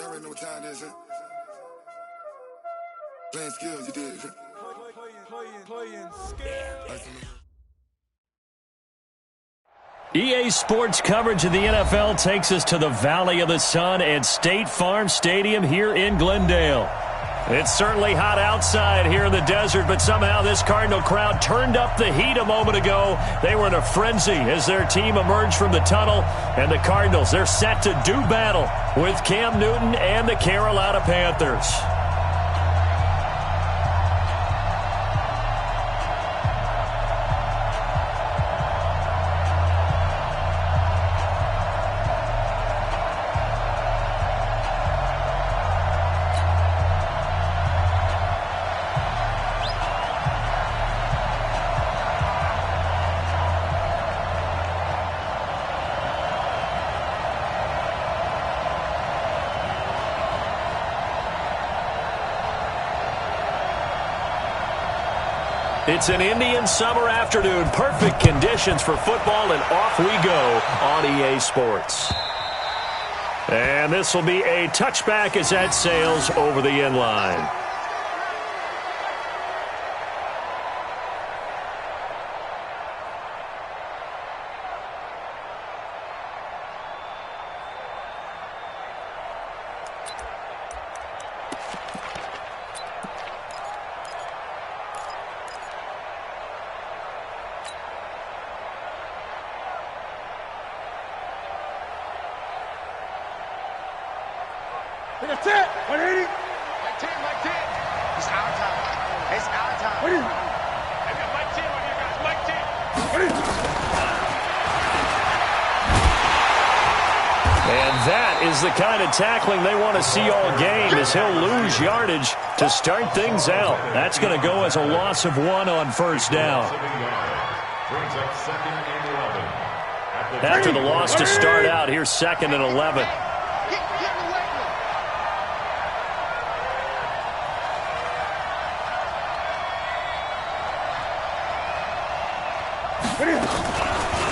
Y'all already know what time it is, huh? Playing skills, you did. Playing skills. EA Sports coverage of the NFL takes us to the Valley of the Sun at State Farm Stadium here in Glendale. It's certainly hot outside here in the desert, but somehow this Cardinal crowd turned up the heat a moment ago. They were in a frenzy as their team emerged from the tunnel, and the Cardinals, they're set to do battle with Cam Newton and the Carolina Panthers. It's an Indian summer afternoon. Perfect conditions for football, and off we go on EA Sports. And this will be a touchback as that sails over the end line. That's it. 180. Mike 10. It's our time. It's our time. I got Mike 10 right here, guys. Mike 10. And that is the kind of tackling they want to see all game, as he'll lose yardage to start things out. That's going to go as a loss of 1 on first down. After the loss to start out, here's 2nd and 11.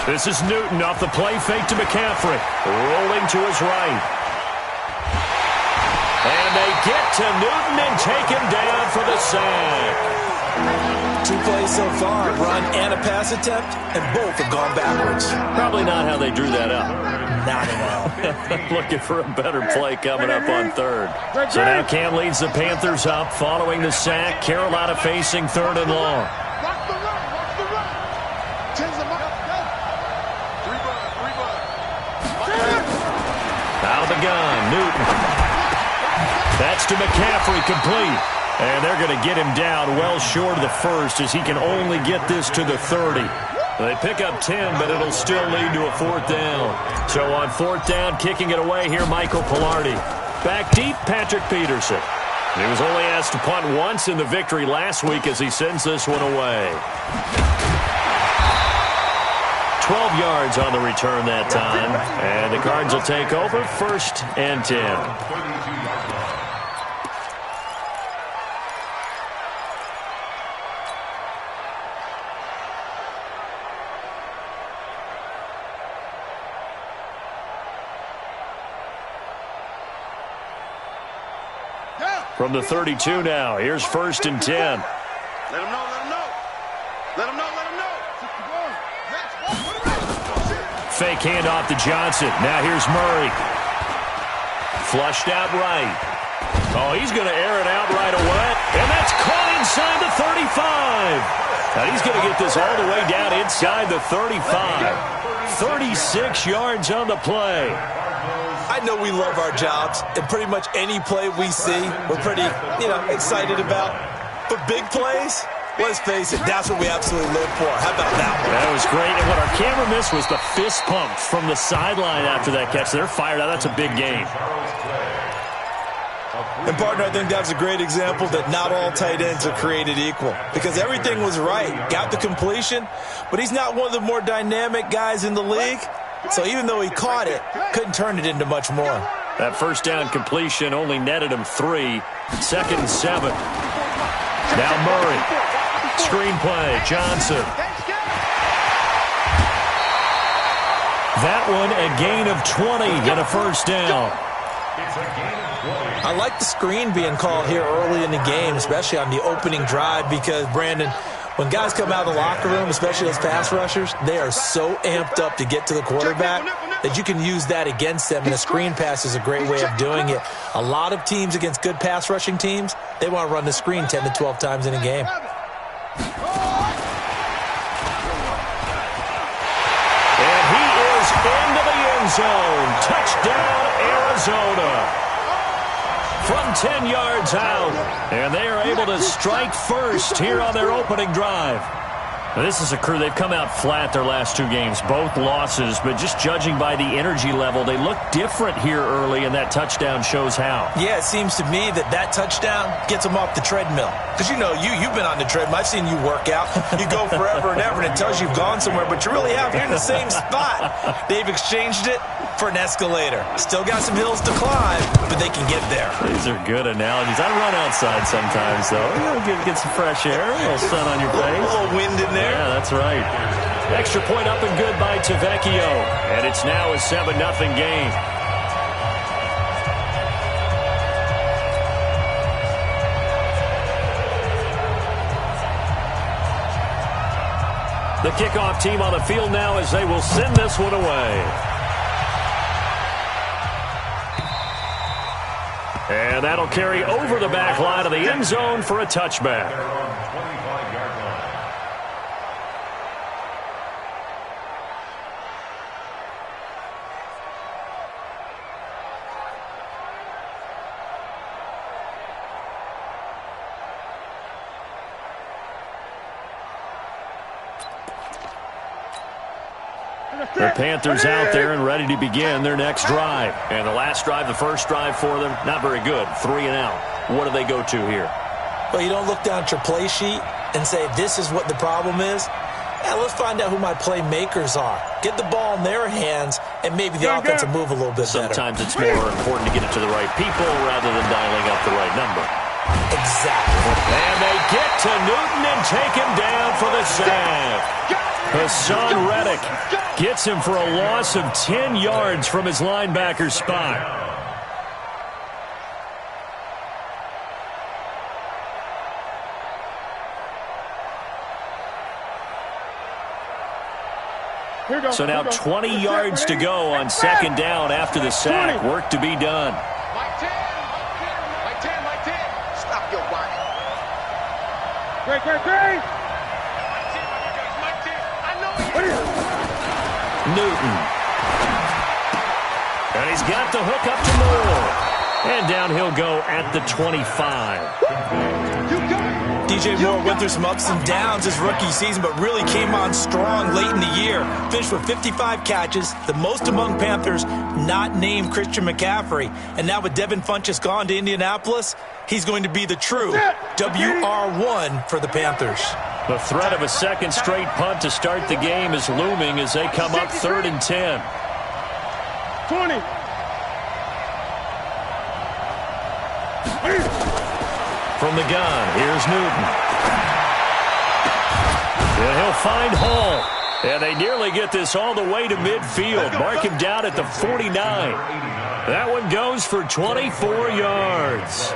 This is Newton off the play fake to McCaffrey. Rolling to his right. And they get to Newton and take him down for the sack. 2 plays so far, a run and a pass attempt, and both have gone backwards. Probably not how they drew that up. Not at all. Looking for a better play coming up on 3rd. So now Cam leads the Panthers up following the sack. Carolina facing 3rd and long. Out of the gun, Newton. That's to McCaffrey, complete. And they're going to get him down well short of the first, as he can only get this to the 30. They pick up 10, but it'll still lead to a 4th down. So on 4th down, kicking it away here, Michael Pilardi. Back deep, Patrick Peterson. He was only asked to punt once in the victory last week as he sends this one away. 12 yards on the return that time. And the Cards will take over 1st and 10. From the 32 now, here's 1st and 10. Let him know. Fake handoff to Johnson. Now here's Murray. Flushed out right. Oh, he's going to air it out right away. And that's caught inside the 35. Now he's going to get this all the way down inside the 35. 36 yards on the play. I know we love our jobs, and pretty much any play we see, we're pretty, excited about. But big plays, let's face it, that's what we absolutely live for. How about that one? That was great. And what our camera missed was the fist pump from the sideline after that catch. They're fired out. That's a big game. And, partner, I think that's a great example that not all tight ends are created equal, because everything was right. Got the completion, but he's not one of the more dynamic guys in the league. So even though he caught it, couldn't turn it into much more. That first down completion only netted him 3. 2nd and 7. Now Murray. Screenplay, Johnson. That one a gain of 20 and a first down. I like the screen being called here early in the game, especially on the opening drive, because, Brandon, when guys come out of the locker room, especially those pass rushers, they are so amped up to get to the quarterback that you can use that against them, and a screen pass is a great way of doing it. A lot of teams against good pass rushing teams, they want to run the screen 10 to 12 times in a game. And he is into the end zone. Touchdown, Arizona. From 10 yards out, and they are able to strike first here on their opening drive. Now, this is a crew. They've come out flat their last two games, both losses, but just judging by the energy level, they look different here early, and that touchdown shows how. Yeah, it seems to me that touchdown gets them off the treadmill. Because, you know, you've been on the treadmill. I've seen you work out. You go forever and ever, and it tells you you've gone somewhere, but you really have. You're in the same spot. They've exchanged it for an escalator. Still got some hills to climb, but they can get there. These are good analogies. I run outside sometimes, though. You know, get some fresh air, a little sun on your face. A little wind in there. Yeah, that's right. Extra point up and good by Tavecchio. And it's now a 7-0 game. The kickoff team on the field now as they will send this one away. And that'll carry over the back line of the end zone for a touchback. The Panthers out there and ready to begin their next drive. And the last drive, the first drive for them, not very good. 3 and out. What do they go to here? Well, you don't look down at your play sheet and say, this is what the problem is. Yeah, let's find out who my playmakers are. Get the ball in their hands, and maybe the offense will move a little bit better. Sometimes it's more important to get it to the right people rather than dialing up the right number. Exactly. And they get to Newton and take him down for the sack. Hassan Reddick gets him for a loss of 10 yards from his linebacker spot. So now 20 yards to go on second down after the sack. Work to be done. Mike 10. Stop your whining. Great. Newton. And he's got the hook up to Moore. And down he'll go at the 25. DJ Moore went through some ups and downs his rookie season, but really came on strong late in the year. Finished with 55 catches, the most among Panthers not named Christian McCaffrey. And now with Devin Funchess gone to Indianapolis, he's going to be the true WR1 for the Panthers. The threat of a second straight punt to start the game is looming as they come up 3rd and 10. 20. From the gun, here's Newton. And he'll find Hall. And they nearly get this all the way to midfield. Mark him down at the 49. That one goes for 24 yards.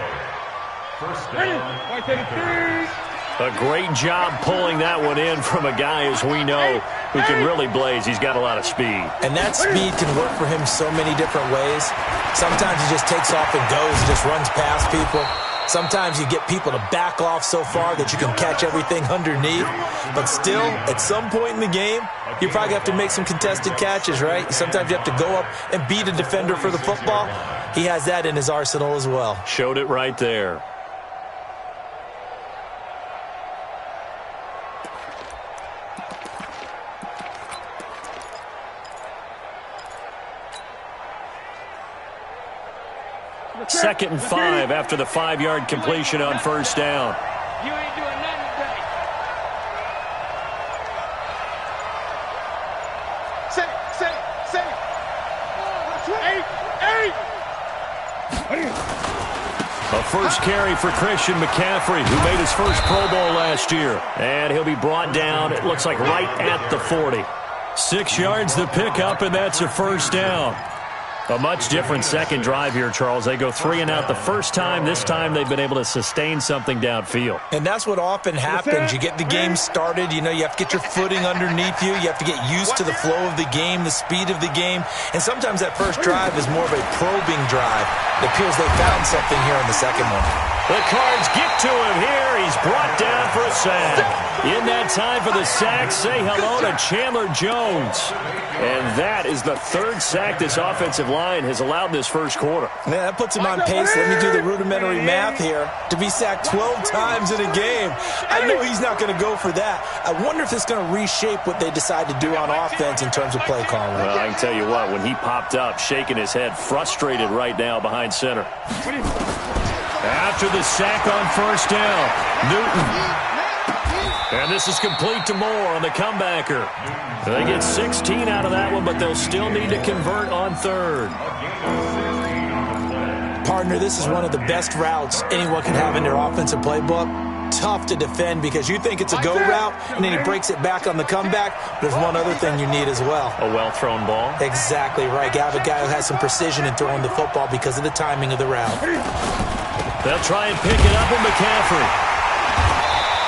A great job pulling that one in from a guy, as we know, who can really blaze. He's got a lot of speed. And that speed can work for him so many different ways. Sometimes he just takes off and goes, just runs past people. Sometimes you get people to back off so far that you can catch everything underneath. But still, at some point in the game, you probably have to make some contested catches, right? Sometimes you have to go up and beat a defender for the football. He has that in his arsenal as well. Showed it right there. Second and 5 after the 5-yard completion on first down. You ain't doing nothing today. Say. 8. A first carry for Christian McCaffrey, who made his first Pro Bowl last year. And he'll be brought down, it looks like, right at the 40. 6 yards the pickup, and that's a first down. A much different second drive here, Charles. They go 3 and out the first time. This time they've been able to sustain something downfield. And that's what often happens. You get the game started. You know, you have to get your footing underneath you. You have to get used to the flow of the game, the speed of the game. And sometimes that first drive is more of a probing drive. It appears they found something here in the second one. The Cards get to him here. He's brought down for a sack. In that time for the sack, say hello to Chandler Jones. And that is the third sack this offensive line has allowed this first quarter. Man, that puts him on pace. Let me do the rudimentary math here. To be sacked 12 times in a game, I know he's not going to go for that. I wonder if it's going to reshape what they decide to do on offense in terms of play calling. Well, I can tell you what, when he popped up, shaking his head, frustrated right now behind center. After the sack on first down, Newton. And this is complete to Moore on the comebacker. They get 16 out of that one, but they'll still need to convert on third. Partner, this is one of the best routes anyone can have in their offensive playbook. Tough to defend because you think it's a go route, and then he breaks it back on the comeback. There's one other thing you need as well. A well-thrown ball? Exactly right. You have a guy who has some precision in throwing the football because of the timing of the route. They'll try and pick it up with McCaffrey.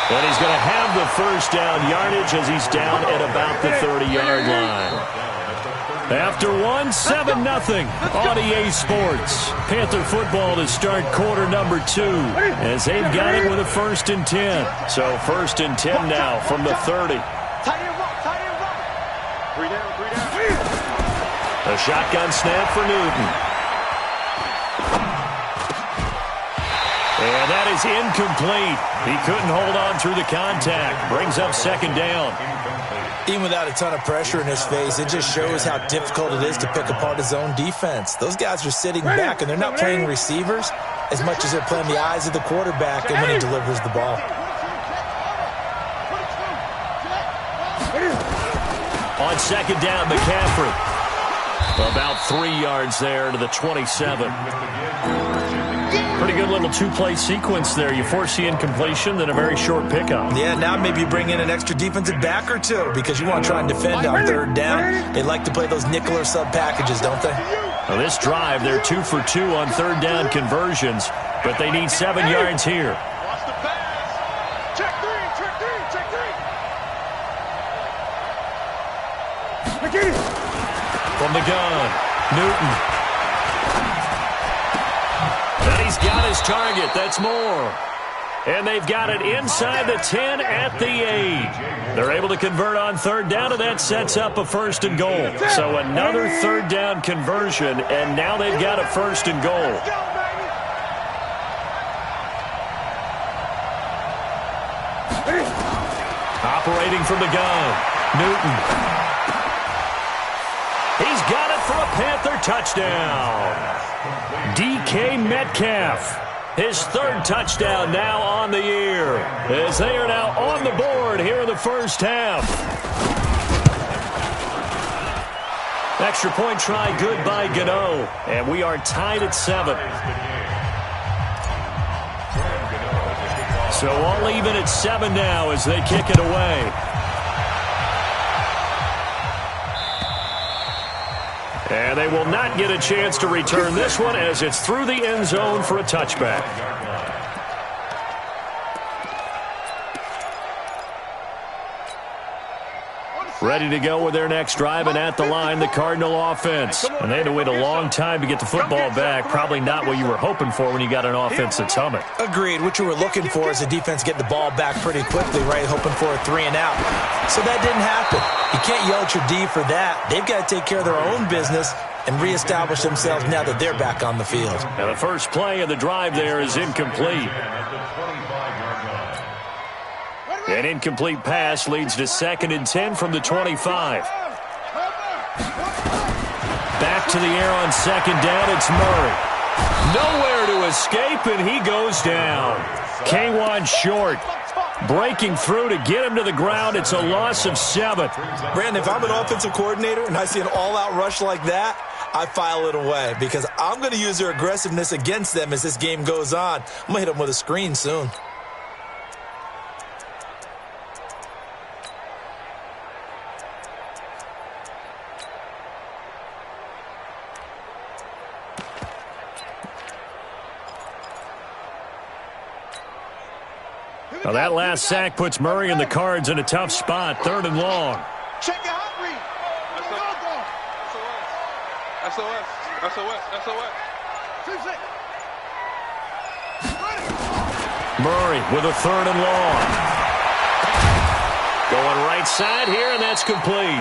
And he's going to have the first down yardage as he's down at about the 30-yard line. After 7-0 on EA Sports. Panther football to start quarter number 2 as they've got it with a 1st and 10. So 1st and 10 now from the 30. A shotgun snap for Newton. And that is incomplete. He couldn't hold on through the contact. Brings up 2nd down. Even without a ton of pressure in his face, it just shows how difficult it is to pick apart his own defense. Those guys are sitting back, and they're not playing receivers as much as they're playing the eyes of the quarterback and when he delivers the ball. On 2nd down, McCaffrey. About 3 yards there to the 27. Pretty good little two-play sequence there. You force the incompletion, then a very short pickup. Yeah, now maybe you bring in an extra defensive back or two because you want to try and defend on 3rd down. They like to play those nickel or sub packages, don't they? Well, this drive, they're 2 for 2 on 3rd down conversions, but they need 7 yards here. Watch the pass. Check three. From the gun, Newton. And he's got his target. That's Moore. And they've got it inside the 10 at the 8. They're able to convert on 3rd down, and that sets up a 1st and goal. So another 3rd down conversion, and now they've got a 1st and goal. Operating from the gun, Newton. He's got it for a Panther touchdown. DK Metcalf, his 3rd touchdown now on the year, as they are now on the board here in the first half. Extra point try good by Gano, and we are tied at 7. So all even at 7 now as they kick it away. And they will not get a chance to return this one as it's through the end zone for a touchback. Ready to go with their next drive, and at the line, the Cardinal offense. And they had to wait a long time to get the football back. Probably not what you were hoping for when you got an offense that's humming. Agreed. What you were looking for is the defense get the ball back pretty quickly, right? Hoping for a 3 and out. So that didn't happen. You can't yell at your D for that. They've got to take care of their own business and reestablish themselves now that they're back on the field. Now the first play of the drive there is incomplete. An incomplete pass leads to 2nd and 10 from the 25. Back to the air on 2nd down, it's Murray. Nowhere to escape, and he goes down. K'Wan Short breaking through to get him to the ground. It's a loss of 7. Brandon, if I'm an offensive coordinator and I see an all-out rush like that, I file it away because I'm going to use their aggressiveness against them as this game goes on. I'm going to hit them with a screen soon. Well, that last sack puts Murray and the Cards in a tough spot, 3rd and long. Check your hot read. SOS. Murray with a 3rd and long. Going right side here, and that's complete.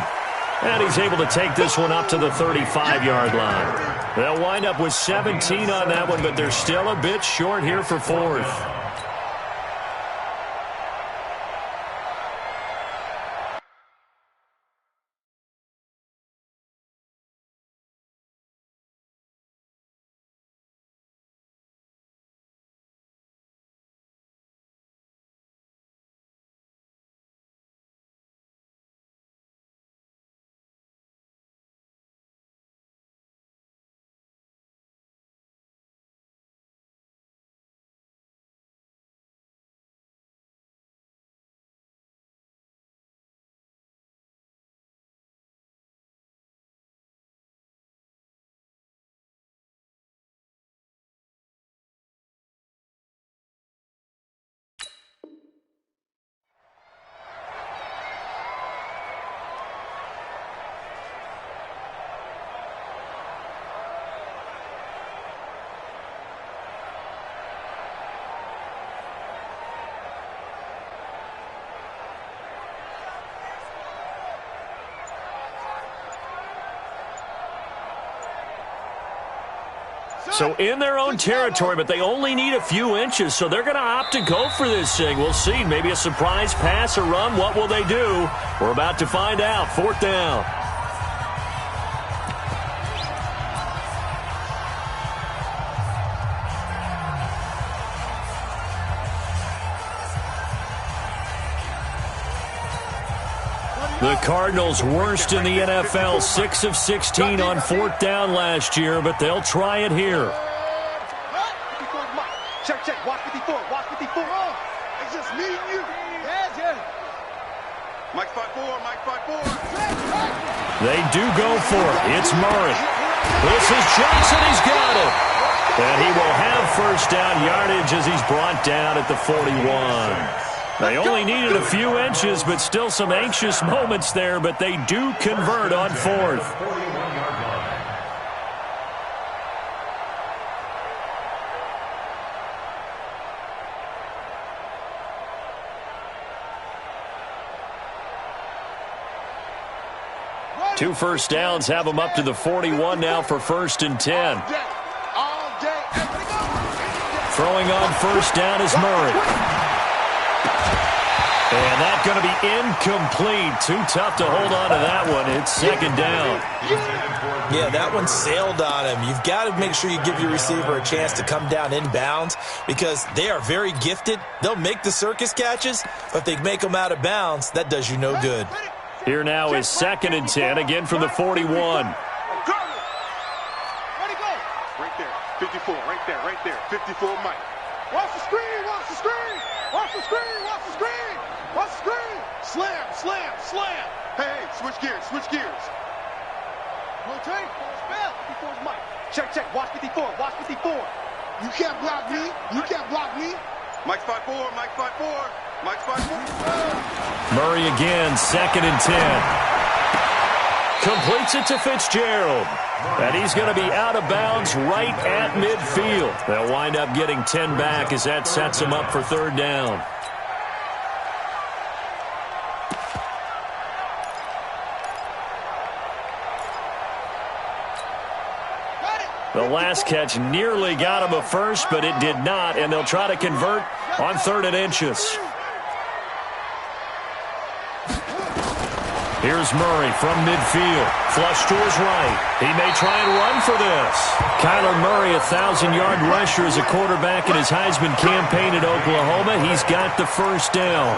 And he's able to take this one up to the 35-yard line. They'll wind up with 17 on that one, but they're still a bit short here for 4th. So in their own territory, but they only need a few inches, so they're going to opt to go for this thing. We'll see. Maybe a surprise pass or run. What will they do? We're about to find out. 4th down. The Cardinals worst in the NFL, 6 of 16 on 4th down last year, but they'll try it here. Check, watch 54, watch 54. It's just me and you. Yeah. Mike 5-4. They do go for it. It's Murray. This is Johnson. He's got it. And he will have 1st down yardage as he's brought down at the 41. They only needed a few inches, but still some anxious moments there, but they do convert on 4th. Two 1st downs have them up to the 41 now for 1st and 10. Throwing on 1st down is Murray. And that's going to be incomplete. Too tough to hold on to that one. It's 2nd down. Yeah, that one sailed on him. You've got to make sure you give your receiver a chance to come down inbounds because they are very gifted. They'll make the circus catches, but if they make them out of bounds, that does you no good. Here now is 2nd and 10, again from the 41. Right there, 54, right there, 54 Mike. Watch the screen. Slam. Hey, switch gears. Rotate, spell. 54's Mike. Check, watch 54. You can't block me. Mike 5-4. Murray again, 2nd and 10. Completes it to Fitzgerald. And he's going to be out of bounds right at midfield. They'll wind up getting 10 back as that sets them up for 3rd down. The last catch nearly got him a 1st, but it did not, and they'll try to convert on 3rd and inches. Here's Murray from midfield. Flush to his right. He may try and run for this. Kyler Murray, a 1,000-yard rusher as a quarterback in his Heisman campaign at Oklahoma. He's got the 1st down.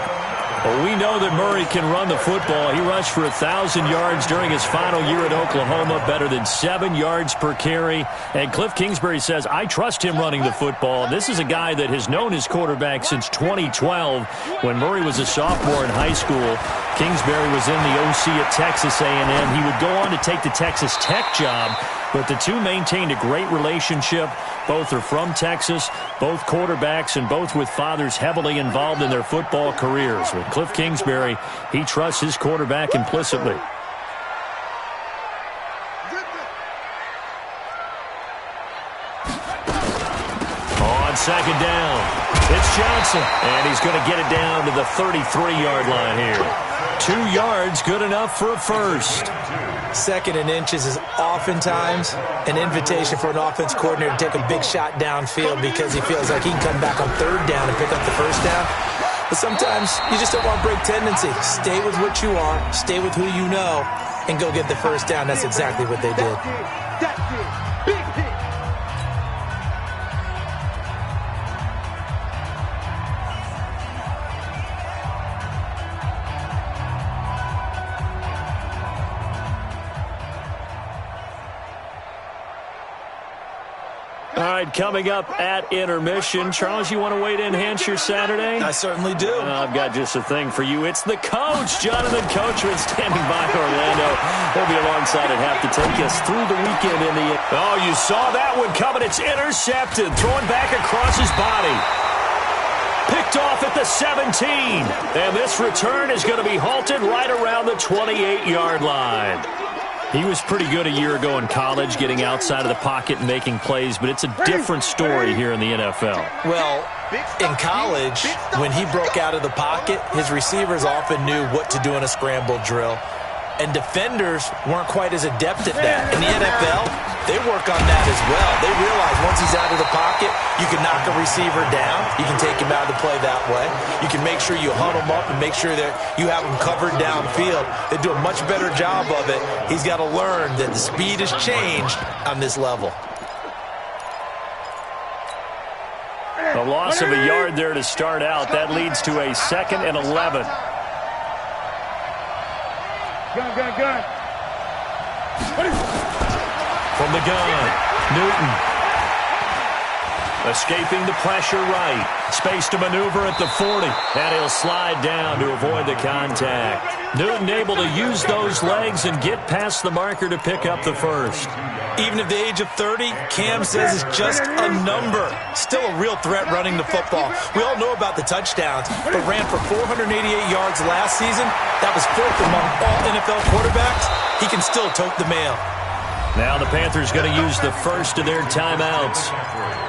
Well, we know that Murray can run the football. He rushed for 1,000 yards during his final year at Oklahoma, better than 7 yards per carry. And Cliff Kingsbury says, I trust him running the football. This is a guy that has known his quarterback since 2012 when Murray was a sophomore in high school. Kingsbury was in the OC at Texas A&M. He would go on to take the Texas Tech job, but the two maintained a great relationship. Both are from Texas, both quarterbacks, and both with fathers heavily involved in their football careers. With Cliff Kingsbury, he trusts his quarterback implicitly. On second down, it's Johnson, and he's going to get it down to the 33-yard line here. 2 yards, good enough for a first. Second and inches is oftentimes an invitation for an offense coordinator to take a big shot downfield because he feels like he can come back on third down and pick up the first down. But sometimes you just don't want to break tendency. Stay with what you are, stay with who you know, and go get the first down. That's exactly what they did. That's it. Big hit. All right, coming up at intermission. Charles, you want to wait to enhance your Saturday? I certainly do. I've got just a thing for you. It's the coach, Jonathan Coachman, standing by Orlando. He'll be alongside at half to take us through the weekend in the... Oh, you saw that one coming. It's intercepted. Throwing back across his body. Picked off at the 17. And this return is going to be halted right around the 28-yard line. He was pretty good a year ago in college, getting outside of the pocket and making plays, but it's a different story here in the NFL. Well, in college, when he broke out of the pocket, his receivers often knew what to do in a scramble drill, and defenders weren't quite as adept at that. In the NFL, they work on that as well. They realize once he's out of the pocket, you can knock a receiver down. You can take him out of the play that way. You can make sure you huddle him up and make sure that you have him covered downfield. They do a much better job of it. He's got to learn that the speed has changed on this level. A loss of a yard there to start out. That leads to a 2nd and 11. Gun. From the gun, Newton. Escaping the pressure right. Space to maneuver at the 40. And he'll slide down to avoid the contact. Newton able to use those legs and get past the marker to pick up the first. Even at the age of 30, Cam says it's just a number. Still a real threat running the football. We all know about the touchdowns, but ran for 488 yards last season. That was 4th among all NFL quarterbacks. He can still tote the mail. Now the Panthers going to use the first of their timeouts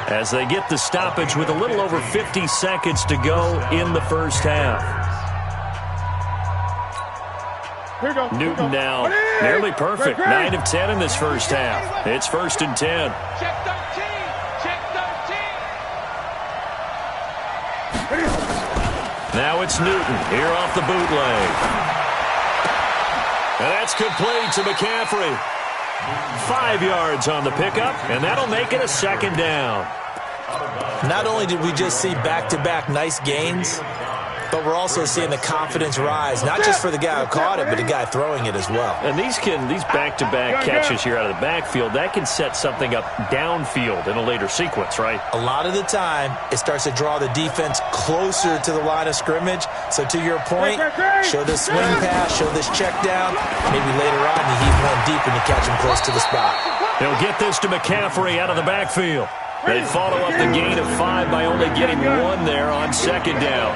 as they get the stoppage with a little over 50 seconds to go in the first half. Newton now nearly perfect. 9 of 10 in this first half. It's 1st and 10. Check 13. Check 13. Now it's Newton here off the bootleg. And that's complete to McCaffrey. 5 yards on the pickup, and that'll make it a 2nd down. Not only did we just see back-to-back nice gains, but we're also seeing the confidence rise, not just for the guy who caught it, but the guy throwing it as well. And these back-to-back catches here out of the backfield, that can set something up downfield in a later sequence, right? A lot of the time, it starts to draw the defense closer to the line of scrimmage. So to your point, show this swing pass, show this check down. Maybe later on you heave one deep and you catch him close to the spot. They'll get this to McCaffrey out of the backfield. They follow up the gain of 5 by only getting 1 there on 2nd down.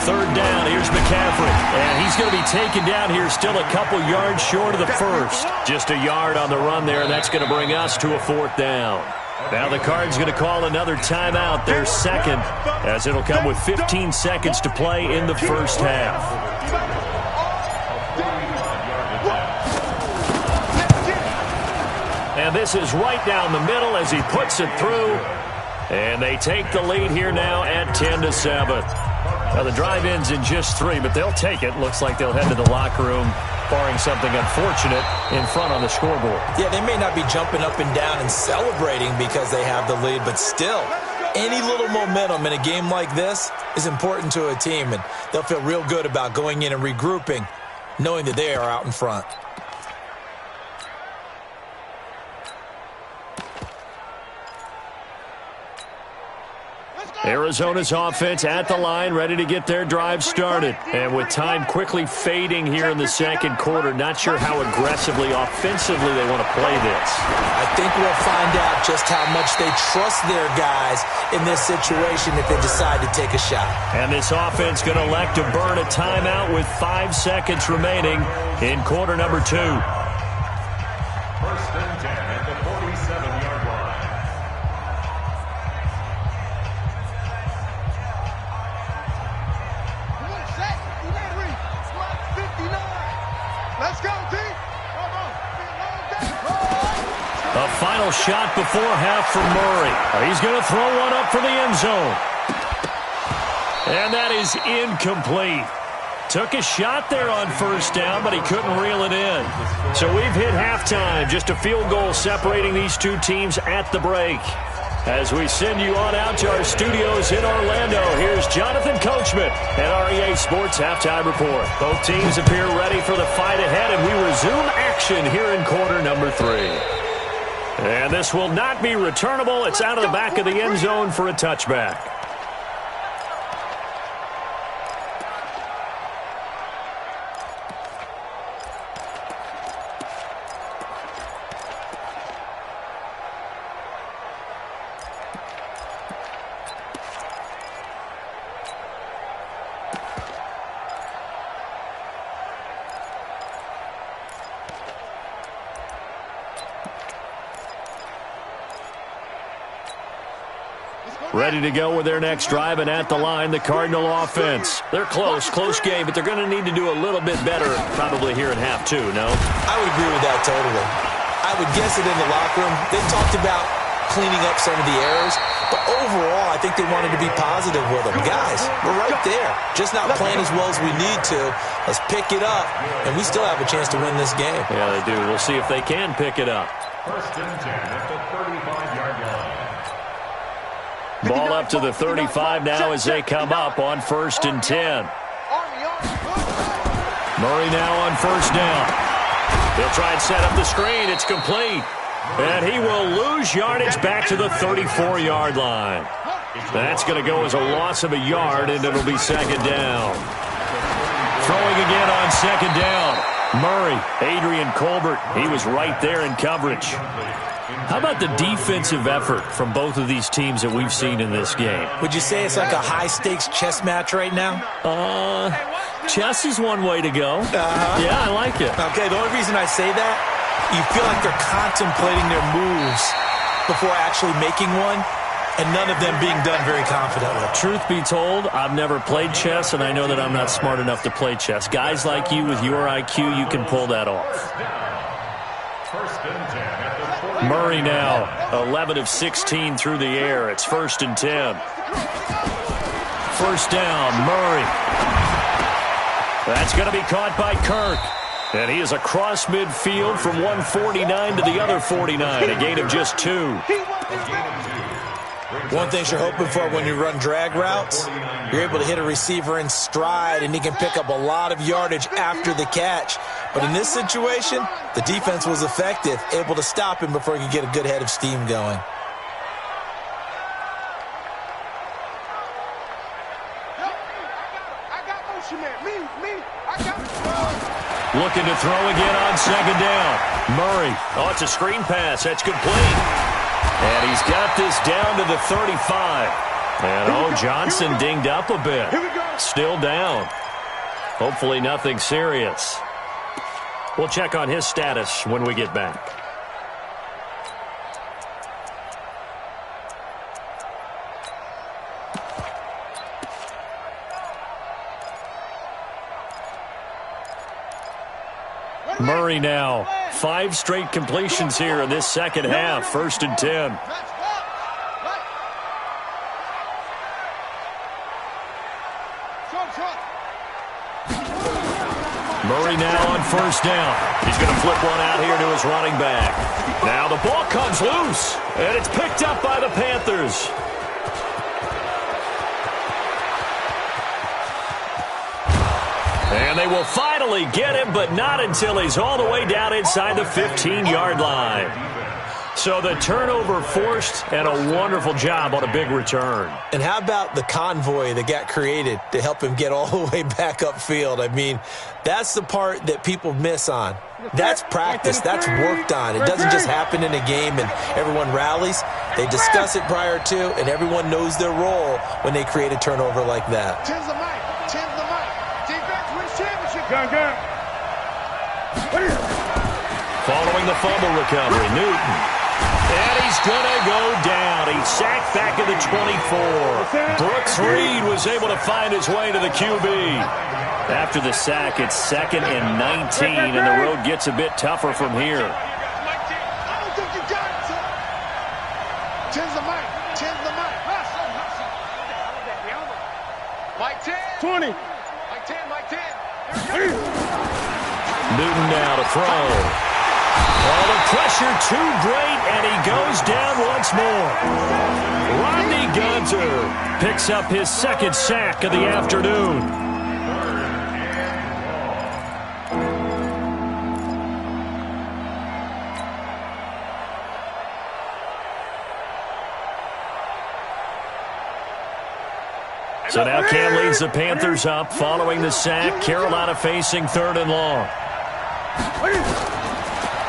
3rd down, here's McCaffrey. And he's going to be taken down here still a couple yards short of the first. Just a yard on the run there, and that's going to bring us to a 4th down. Now the Cards going to call another timeout, their 2nd, as it'll come with 15 seconds to play in the first half. And this is right down the middle as he puts it through. And they take the lead here now at 10-7. Now the drive ends in just 3, but they'll take it. Looks like they'll head to the locker room, barring something unfortunate, in front on the scoreboard. Yeah, they may not be jumping up and down and celebrating because they have the lead, but still, any little momentum in a game like this is important to a team, and they'll feel real good about going in and regrouping, knowing that they are out in front. Let's go! Arizona's offense at the line, ready to get their drive started. And with time quickly fading here in the second quarter, not sure how aggressively, offensively they want to play this. I think we'll find out just how much they trust their guys in this situation if they decide to take a shot. And this offense going to elect to burn a timeout with 5 seconds remaining in quarter number 2. First and 10 at the 47-yard line. Let's go, D. A final shot before half from Murray. He's going to throw one up for the end zone. And that is incomplete. Took a shot there on first down, but he couldn't reel it in. So we've hit halftime. Just a field goal separating these two teams at the break. As we send you on out to our studios in Orlando, here's Jonathan Coachman at REA Sports Halftime Report. Both teams appear ready for the fight ahead, and we resume action here in quarter number 3. And this will not be returnable. It's out of the back of the end zone for a touchback. Ready to go with their next drive, and at the line, the Cardinal offense. They're close game, but they're going to need to do a little bit better probably here in half 2, no? I would agree with that totally. I would guess it in the locker room. They talked about cleaning up some of the errors, but overall, I think they wanted to be positive with them. Guys, we're right there. Just not playing as well as we need to. Let's pick it up, and we still have a chance to win this game. Yeah, they do. We'll see if they can pick it up. First and 10 at the 35-yard line. Ball up to the 35 now as they come up on first and 10. Murray now on first down. He'll try and set up the screen. It's complete. And he will lose yardage back to the 34-yard line. That's going to go as a loss of a yard, and it'll be second down. Throwing again on second down. Murray, Adrian Colbert, he was right there in coverage. How about the defensive effort from both of these teams that we've seen in this game? Would you say it's like a high-stakes chess match right now? Chess is one way to go. Yeah, I like it. Okay, the only reason I say that, you feel like they're contemplating their moves before actually making one, and none of them being done very confidently. Truth be told, I've never played chess, and I know that I'm not smart enough to play chess. Guys like you with your IQ, you can pull that off. First and 10 at the 40. Murray now, 11 of 16 through the air. It's first and 10. First down, Murray. That's going to be caught by Kirk. And he is across midfield from 149 to the other 49, a gain of just 2. One thing you're hoping for when you run drag routes, you're able to hit a receiver in stride, and he can pick up a lot of yardage after the catch. But in this situation, the defense was effective, able to stop him before he could get a good head of steam going. Looking to throw again on second down. Murray. Oh, it's a screen pass. That's complete. And he's got this down to the 35. And, Johnson dinged up a bit. Still down. Hopefully nothing serious. We'll check on his status when we get back. Murray now. 5 straight completions here in this second half. First and 10. Murray now on first down. He's going to flip one out here to his running back. Now the ball comes loose, and it's picked up by the Panthers. And they will finally get him, but not until he's all the way down inside the 15-yard line. So the turnover forced, and a wonderful job on a big return. And how about the convoy that got created to help him get all the way back upfield? I mean, that's the part that people miss on. That's practice. That's worked on. It doesn't just happen in a game and everyone rallies. They discuss it prior to, and everyone knows their role when they create a turnover like that. Tim's the mic. Tim's the mic. Defense wins championship. Gun. Following the fumble recovery, Newton. And he's going to go down. He's sacked back at the 24. Brooks Reed was able to find his way to the QB. After the sack, it's 2nd and 19, and the road gets a bit tougher from here. I don't think you got it, son. Tim's the mic. Tim's the mic. Mike 10. 20. Mike 10. Mike 10. Newton now to throw. Oh, the pressure too great, and he goes down once more. Rodney Gunter picks up his 2nd sack of the afternoon. So now Cam leads the Panthers up following the sack. Carolina facing 3rd and long.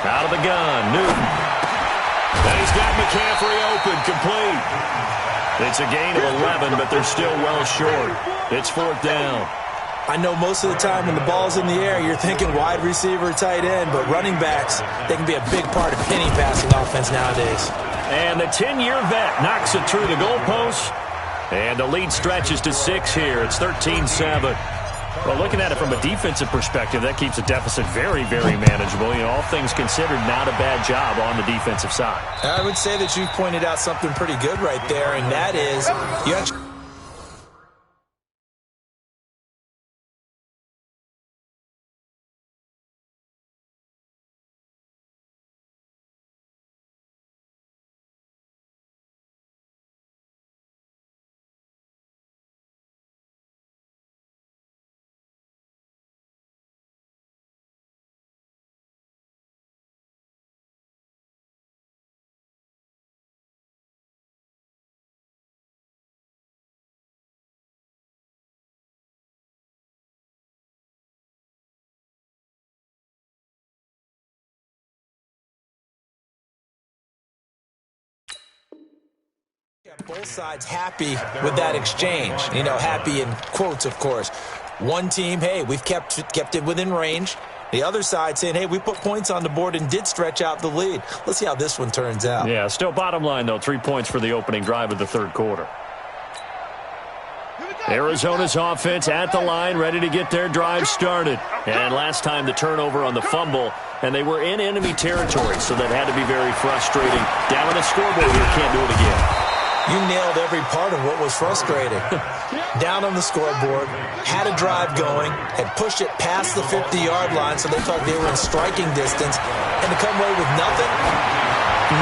Out of the gun, Newton. And he's got McCaffrey open, complete. It's a gain of 11, but they're still well short. It's 4th down. I know most of the time when the ball's in the air, you're thinking wide receiver, tight end, but running backs, they can be a big part of any passing offense nowadays. And the 10-year vet knocks it through the goalpost. And the lead stretches to 6 here. It's 13-7. Well, looking at it from a defensive perspective, that keeps the deficit very, very manageable. You know, all things considered, not a bad job on the defensive side. I would say that you've pointed out something pretty good right there, and that is you actually both sides happy with that exchange. You know, happy in quotes, of course. One team, hey, we've kept it within range. The other side saying, hey, we put points on the board and did stretch out the lead. Let's see how this one turns out. Yeah, still bottom line, though, 3 points for the opening drive of the 3rd quarter. Arizona's offense at the line, ready to get their drive started. And last time the turnover on the fumble, and they were in enemy territory, so that had to be very frustrating. Down on the scoreboard here, can't do it again. You nailed every part of what was frustrating. Down on the scoreboard, had a drive going, had pushed it past the 50-yard line, so they thought they were in striking distance, and to come away with nothing,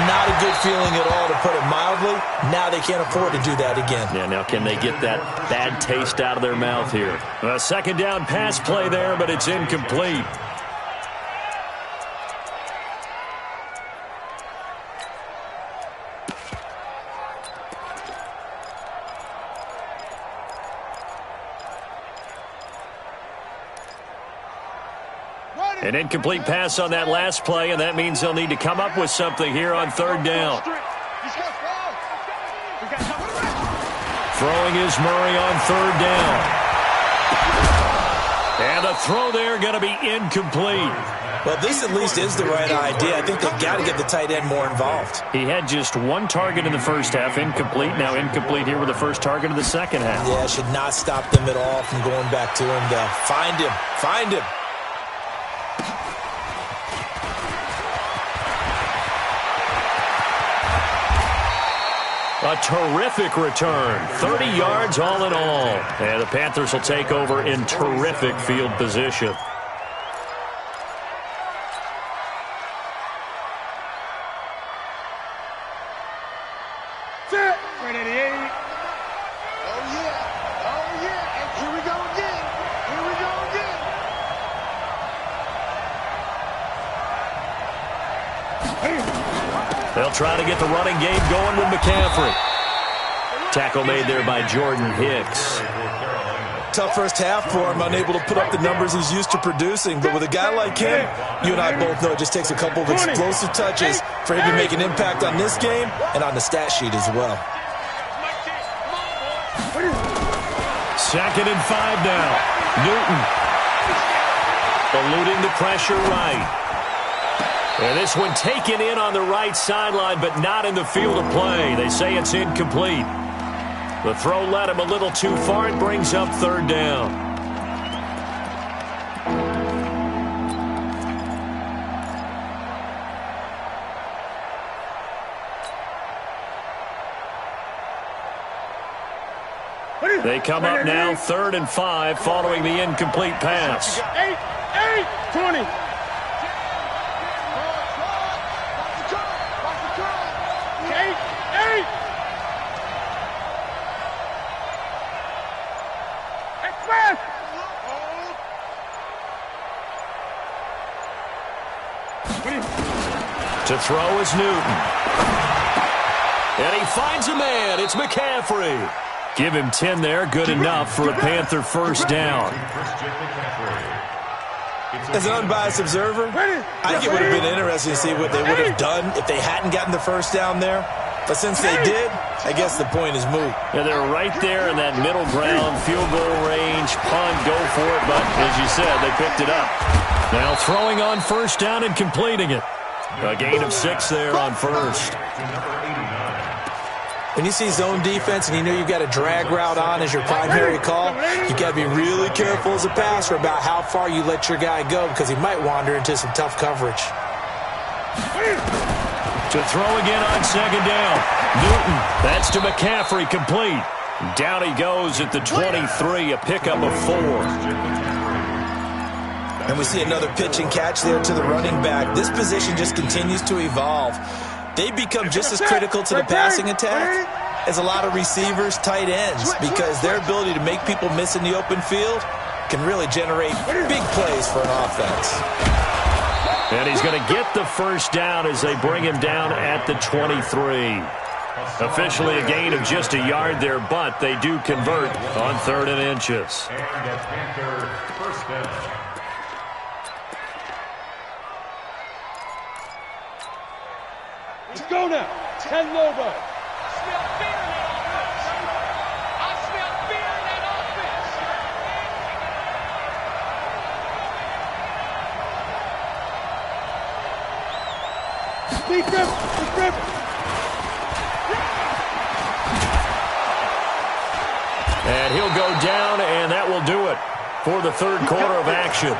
not a good feeling at all, to put it mildly. Now they can't afford to do that again. Yeah, now can they get that bad taste out of their mouth here? A 2nd down pass play there, but it's incomplete. An incomplete pass on that last play, and that means they'll need to come up with something here on 3rd down. Throwing is Murray on 3rd down. And the throw there going to be incomplete. Well, this at least is the right idea. I think they've got to get the tight end more involved. He had just 1 target in the first half, incomplete. Now incomplete here with the first target of the second half. Yeah, should not stop them at all from going back to him to find him. Find him. A terrific return. 30 yards all in all. And the Panthers will take over in terrific field position. They'll try to get the running game going with McCaffrey. Tackle made there by Jordan Hicks. Tough first half for him, unable to put up the numbers he's used to producing. But with a guy like him, you and I both know it just takes a couple of explosive touches for him to make an impact on this game and on the stat sheet as well. 2nd and 5 now. Newton eluding the pressure right. And this one taken in on the right sideline, but not in the field of play. They say it's incomplete. The throw led him a little too far. It brings up 3rd down. They come up now 3rd and 5 following the incomplete pass. 20. To throw is Newton. And he finds a man. It's McCaffrey. Give him 10 there. Good enough for a Panther first down. As an unbiased observer, I think it would have been interesting to see what they would have done if they hadn't gotten the first down there. But since they did, I guess the point is moot. Yeah, they're right there in that middle ground, field goal range, punt, go for it. But as you said, they picked it up. Now throwing on first down and completing it. A gain of 6 there on first. When you see zone defense and you know you've got a drag route on as your primary call, you got to be really careful as a passer about how far you let your guy go because he might wander into some tough coverage. To throw again on 2nd down. Newton, that's to McCaffrey, complete. Down he goes at the 23, a pickup of 4. And we see another pitch and catch there to the running back. This position just continues to evolve. They become just as critical to the passing attack as a lot of receivers, tight ends, because their ability to make people miss in the open field can really generate big plays for an offense. And he's going to get the first down as they bring him down at the 23. Officially a gain of just a yard there, but they do convert on 3rd and inches. Let's go now. 10 Lobo. And he'll go down, and that will do it for the 3rd quarter of action.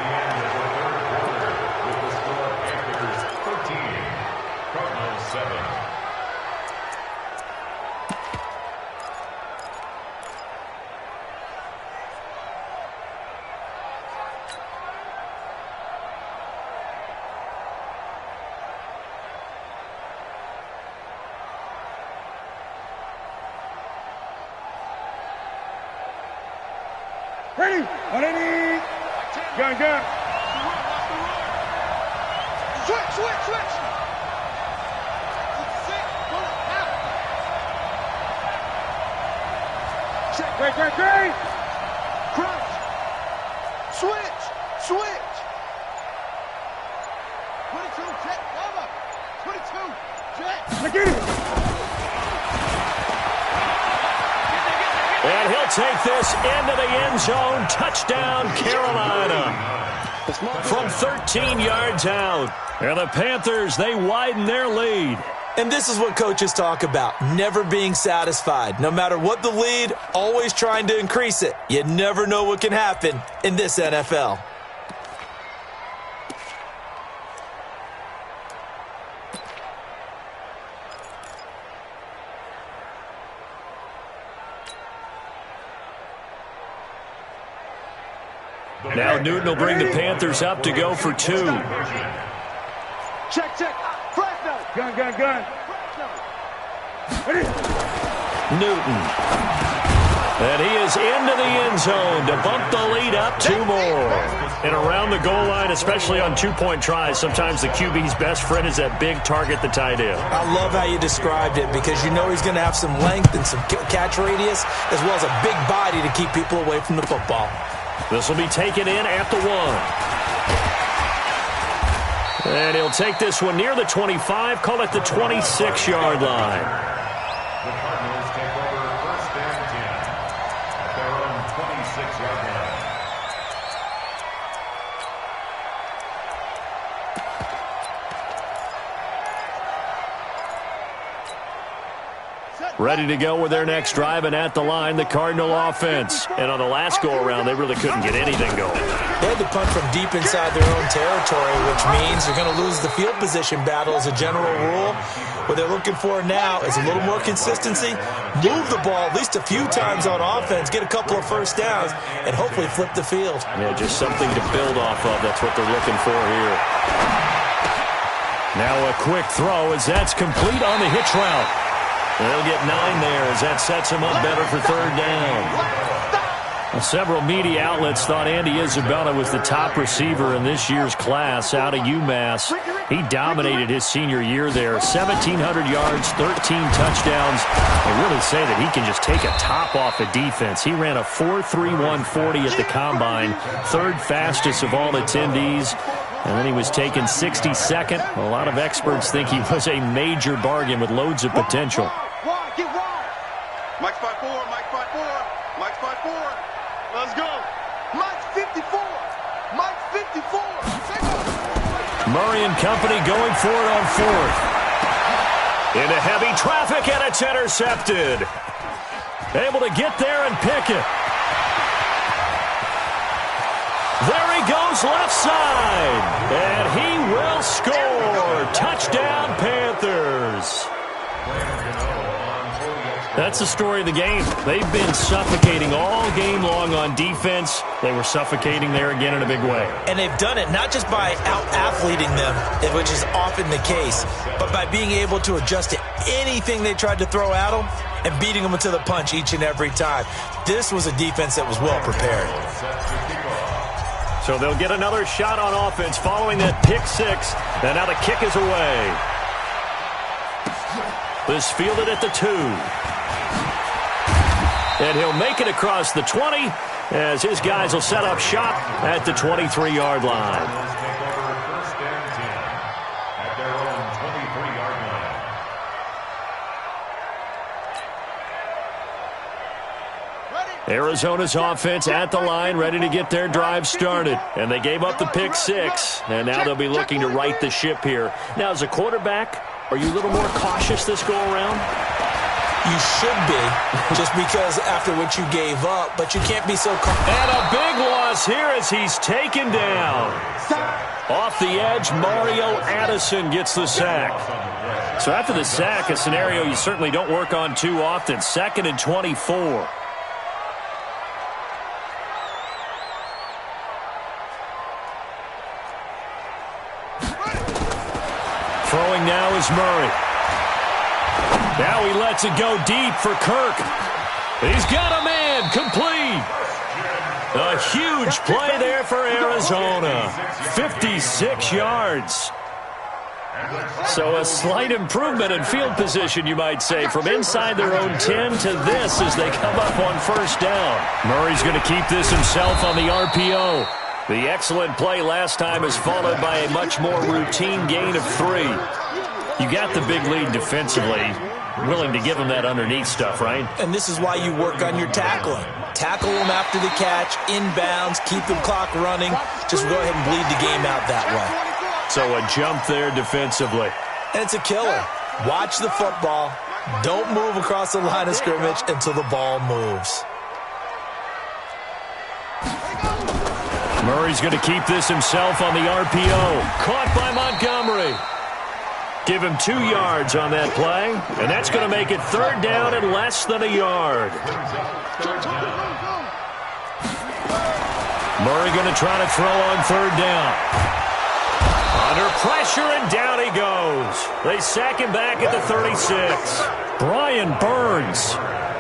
Ready? Ready? Gun, gun. Switch, switch, switch. Check, great, great, great. Crouch. Switch, switch. 22, check, cover. 22, check. Get it. And he'll take this into the end zone. Touchdown, Carolina. From 13 yards out. And the Panthers, they widen their lead. And this is what coaches talk about, never being satisfied. No matter what the lead, always trying to increase it. You never know what can happen in this NFL. Now Newton will bring the Panthers up to go for 2. Check, check. Fresno. Gun, gun, gun. Ready? Newton. And he is into the end zone to bump the lead up 2 more. And around the goal line, especially on two-point tries, sometimes the QB's best friend is that big target, the tight end. I love how you described it because you know he's going to have some length and some catch radius as well as a big body to keep people away from the football. This will be taken in at the 1. And he'll take this one near the 25, call it the 26-yard line. The Cardinals take over first and 10 at their own 26-yard line. Ready to go with their next drive, and at the line, the Cardinal offense. And on the last go-around, they really couldn't get anything going. They had to punt from deep inside their own territory, which means they're going to lose the field position battle as a general rule. What they're looking for now is a little more consistency, move the ball at least a few times on offense, get a couple of first downs, and hopefully flip the field. Yeah, just something to build off of. That's what they're looking for here. Now a quick throw as that's complete on the hitch route. They'll get 9 there as that sets him up better for third down. Well, several media outlets thought Andy Isabella was the top receiver in this year's class out of UMass. He dominated his senior year there. 1,700 yards, 13 touchdowns. They really say that he can just take a top off a defense. He ran a 4.31 40 at the Combine, third fastest of all attendees. And then he was taken 62nd. A lot of experts think he was a major bargain with loads of potential. Mike's 5'4", Mike's 5'4", Mike's 5'4". Let's go. Mike's 54. Mike's 54. Murray and company going for it on 4th. Into heavy traffic, and it's intercepted. Able to get there and pick it. There he goes left side. And he will score. Touchdown, Panthers. That's the story of the game. They've been suffocating all game long on defense. They were suffocating there again in a big way. And they've done it not just by out-athleting them, which is often the case, but by being able to adjust to anything they tried to throw at them and beating them to the punch each and every time. This was a defense that was well prepared. So they'll get another shot on offense following that pick 6. And now the kick is away. This fielded at the 2. And he'll make it across the 20 as his guys will set up shop at the 23-yard line. Arizona's offense at the line, ready to get their drive started. And they gave up the pick 6, and now they'll be looking to right the ship here. Now, as a quarterback, are you a little more cautious this go-around? You should be, just because after what you gave up, but you can't be so cautious. And a big loss here as he's taken down. Off the edge, Mario Addison gets the sack. So after the sack, a scenario you certainly don't work on too often. 2nd and 24. Throwing now is Murray. Now he lets it go deep for Kirk. He's got a man, complete. A huge play there for Arizona. 56 yards. So a slight improvement in field position, you might say, from inside their own 10 to this as they come up on first down. Murray's going to keep this himself on the RPO. The excellent play last time is followed by a much more routine gain of 3. You got the big lead defensively. Willing to give them that underneath stuff, right? And this is why you work on your tackling. Tackle them after the catch, inbounds, keep the clock running. Just go ahead and bleed the game out that way. So a jump there defensively. And it's a killer. Watch the football. Don't move across the line of scrimmage until the ball moves. Murray's going to keep this himself on the RPO. Caught by Montgomery. Give him 2 yards on that play, and that's going to make it third down and less than a yard. Murray going to try to throw on third down. Under pressure, and down he goes. They sack him back at the 36. Brian Burns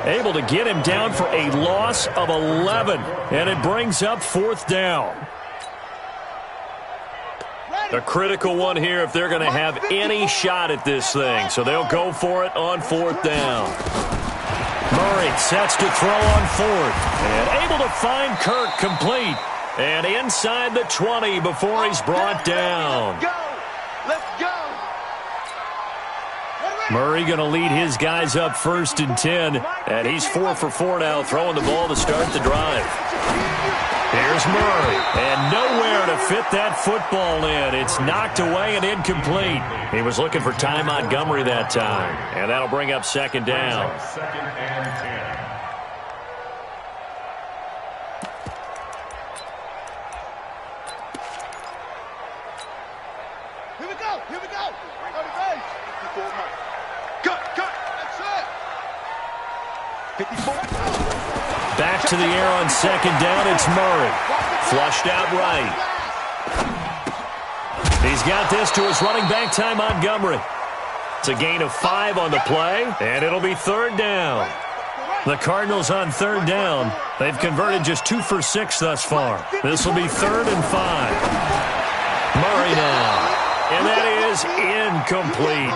able to get him down for a loss of 11, and it brings up 4th down. A critical one here if they're going to have any shot at this thing, so they'll go for it on 4th down. Murray sets to throw on 4th, and able to find Kirk complete. And inside the 20 before he's brought down. Let's go. Murray going to lead his guys up 1st and 10. And he's 4 for 4 now, throwing the ball to start the drive. Here's Murray. And nowhere to fit that football in. It's knocked away and incomplete. He was looking for Ty Montgomery that time. And that'll bring up 2nd down. 2nd and 10. Here we go. Go to base. 54 more. Cut. That's it. 54. Back to the air on 2nd down. It's Murray. Flushed out right. He's got this to his running back, Ty Montgomery. It's a gain of 5 on the play, and it'll be 3rd down. The Cardinals on 3rd down. They've converted just 2 for 6 thus far. This will be 3rd and 5. Murray now. And that is incomplete.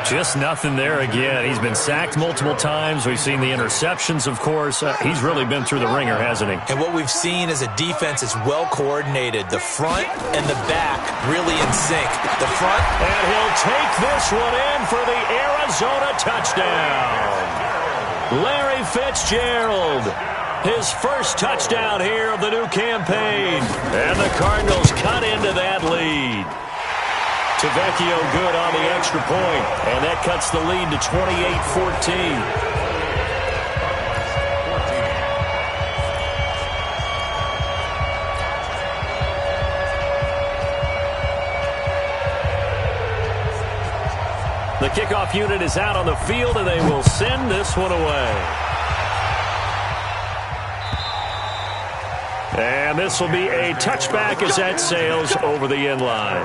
Just nothing there again. He's been sacked multiple times. We've seen the interceptions, of course. He's really been through the ringer, hasn't he? And what we've seen is a defense that's well coordinated. The front and the back really in sync. The front. And he'll take this one in for the Arizona touchdown. Larry Fitzgerald. His first touchdown here of the new campaign. And the Cardinals cut into that lead. Tavecchio good on the extra point, and that cuts the lead to 28-14. The kickoff unit is out on the field, and they will send this one away. And this will be a touchback as that sails over the end line.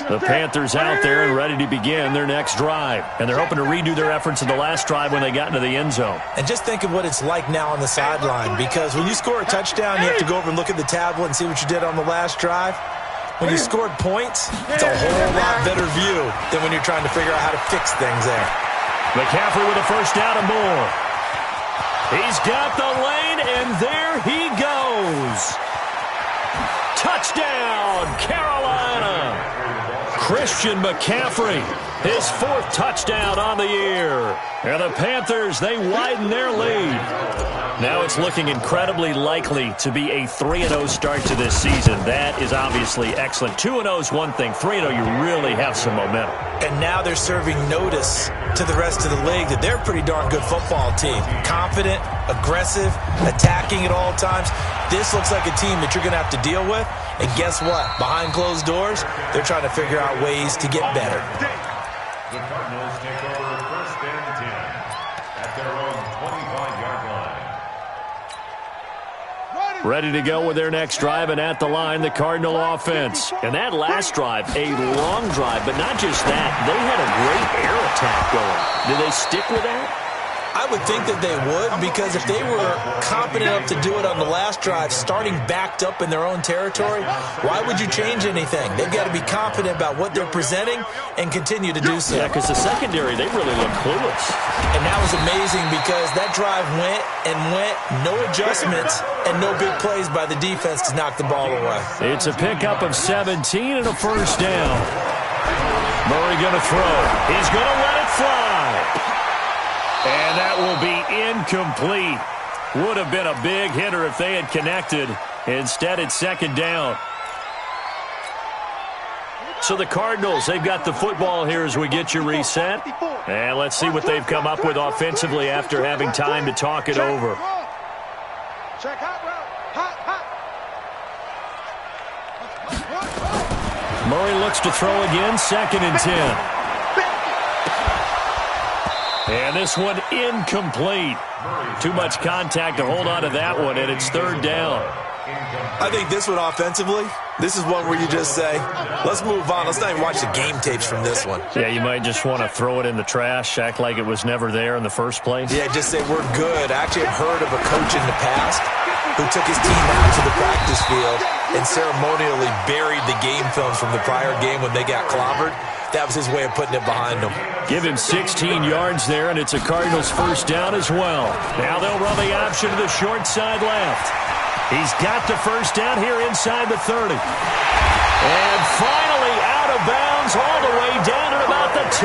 The Panthers out there and ready to begin their next drive. And they're hoping to redo their efforts in the last drive when they got into the end zone. And just think of what it's like now on the sideline, because when you score a touchdown, you have to go over and look at the tablet and see what you did on the last drive. When you scored points, it's a whole lot better view than when you're trying to figure out how to fix things there. McCaffrey with a first down and more. He's got the lane, and there he goes. Touchdown, Carolina. Christian McCaffrey, his 4th touchdown on the year. And the Panthers, they widen their lead. Now it's looking incredibly likely to be a 3-0 start to this season. That is obviously excellent. 2-0 is one thing. 3-0, you really have some momentum. And now they're serving notice to the rest of the league that they're a pretty darn good football team. Confident, aggressive, attacking at all times. This looks like a team that you're going to have to deal with. And guess what? Behind closed doors, they're trying to figure out ways to get better. The Cardinals take over 1st and 10 at their own 25-yard line. Ready to go with their next drive, and at the line, the Cardinal offense. And that last drive, a long drive, but not just that. They had a great air attack going. Did they stick with that? I would think that they would, because if they were competent enough to do it on the last drive, starting backed up in their own territory, why would you change anything? They've got to be confident about what they're presenting and continue to do so. Yeah, because the secondary, they really look clueless. And that was amazing because that drive went and went, no adjustments, and no big plays by the defense to knock the ball away. It's a pickup of 17 and a first down. Murray going to throw. He's going to let it fly. And that will be incomplete. Would have been a big hitter if they had connected. Instead, it's 2nd down. So the Cardinals, they've got the football here as we get you reset. And let's see what they've come up with offensively after having time to talk it over. Murray looks to throw again, 2nd and 10. And this one incomplete. Too much contact to hold on to that one, and it's 3rd down. I think this one offensively, this is one where you just say, let's move on. Let's not even watch the game tapes from this one. Yeah, you might just want to throw it in the trash, act like it was never there in the first place. Yeah, just say we're good. I actually have heard of a coach in the past who took his team out to the practice field and ceremonially buried the game films from the prior game when they got clobbered. That was his way of putting it behind them. Give him 16 yards there, and it's a Cardinals 1st down as well. Now they'll run the option to the short side left. He's got the 1st down here inside the 30. And finally out of bounds all the way down to about the 2.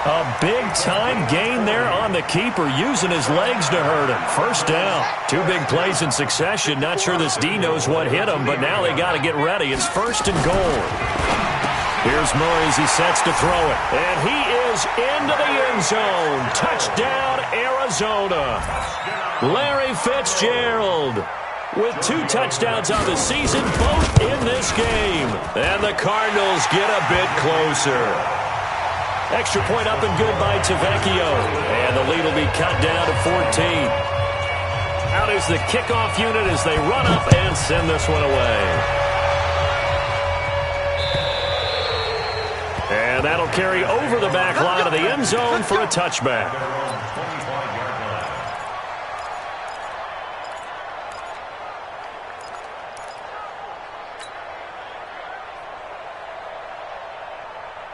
A big-time gain there on the keeper, using his legs to hurt him. 1st down. 2 big plays in succession. Not sure this D knows what hit him, but now they got to get ready. It's 1st and goal. Here's Murray as he sets to throw it. And he is into the end zone. Touchdown, Arizona. Larry Fitzgerald with 2 touchdowns on the season, both in this game. And the Cardinals get a bit closer. Extra point up and good by Tavecchio. And the lead will be cut down to 14. Out is the kickoff unit as they run up and send this one away. And that'll carry over the back line of the end zone for a touchback.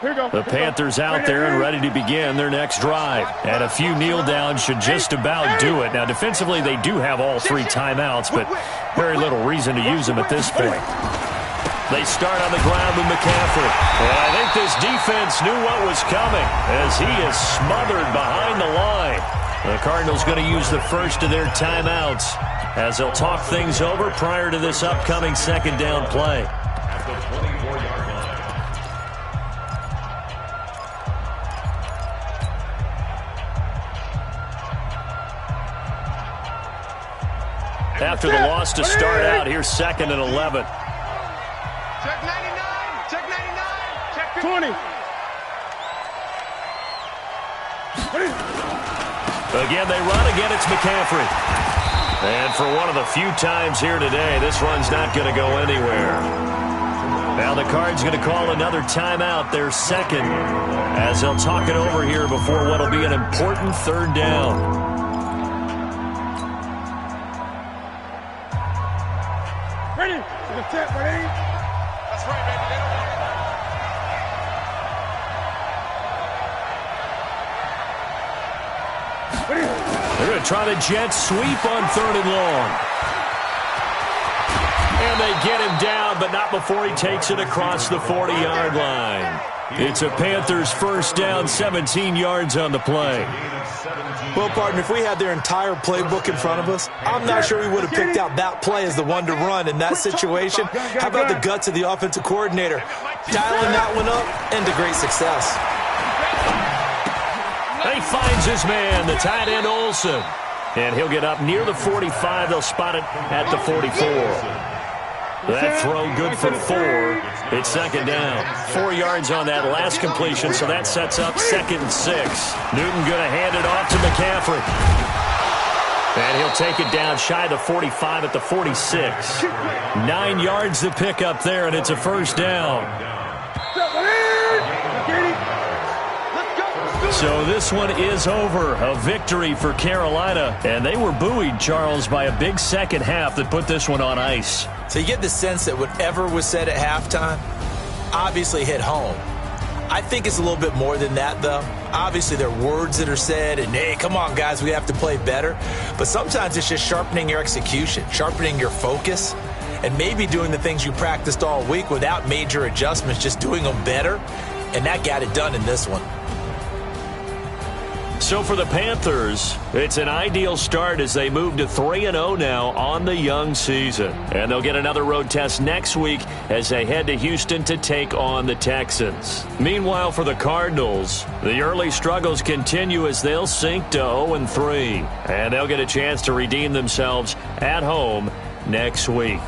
The Panthers out there and ready to begin their next drive. And a few kneel downs should just about do it. Now, defensively, they do have all 3 timeouts, but very little reason to use them at this point. They start on the ground with McCaffrey. And I think this defense knew what was coming as he is smothered behind the line. The Cardinals going to use the first of their timeouts as they'll talk things over prior to this upcoming 2nd down play. At the 24-yard line. After the loss to start out, here's 2nd and 11. Check 99. Check 99. Check 20. Again, they run. Again, it's McCaffrey. And for one of the few times here today, this run's not going to go anywhere. Now the Cards going to call another timeout, their 2nd, as they'll talk it over here before what will be an important 3rd down. Ready. To the tip, ready. That's right, baby. They don't want it. They're going to try the jet sweep on 3rd and long. And they get him down, but not before he takes it across the 40-yard line. It's a Panthers 1st down, 17 yards on the play. Well, partner, if we had their entire playbook in front of us, I'm not sure we would have picked out that play as the one to run in that situation. How about the guts of the offensive coordinator? Dialing that one up into great success. And he finds his man, the tight end Olsen. And he'll get up near the 45. They'll spot it at the 44. That throw good for 4. It's 2nd down. 4 yards on that last completion, so that sets up 2nd and 6. Newton going to hand it off to McCaffrey. And he'll take it down shy of the 45 at the 46. 9 yards to pick up there, and it's a 1st down. So this one is over. A victory for Carolina. And they were buoyed, Charles, by a big second half that put this one on ice. So you get the sense that whatever was said at halftime obviously hit home. I think it's a little bit more than that, though. Obviously, there are words that are said, and, hey, come on, guys, we have to play better. But sometimes it's just sharpening your execution, sharpening your focus, and maybe doing the things you practiced all week without major adjustments, just doing them better. And that got it done in this one. So for the Panthers, it's an ideal start as they move to 3-0 now on the young season. And they'll get another road test next week as they head to Houston to take on the Texans. Meanwhile, for the Cardinals, the early struggles continue as they'll sink to 0-3. And they'll get a chance to redeem themselves at home next week.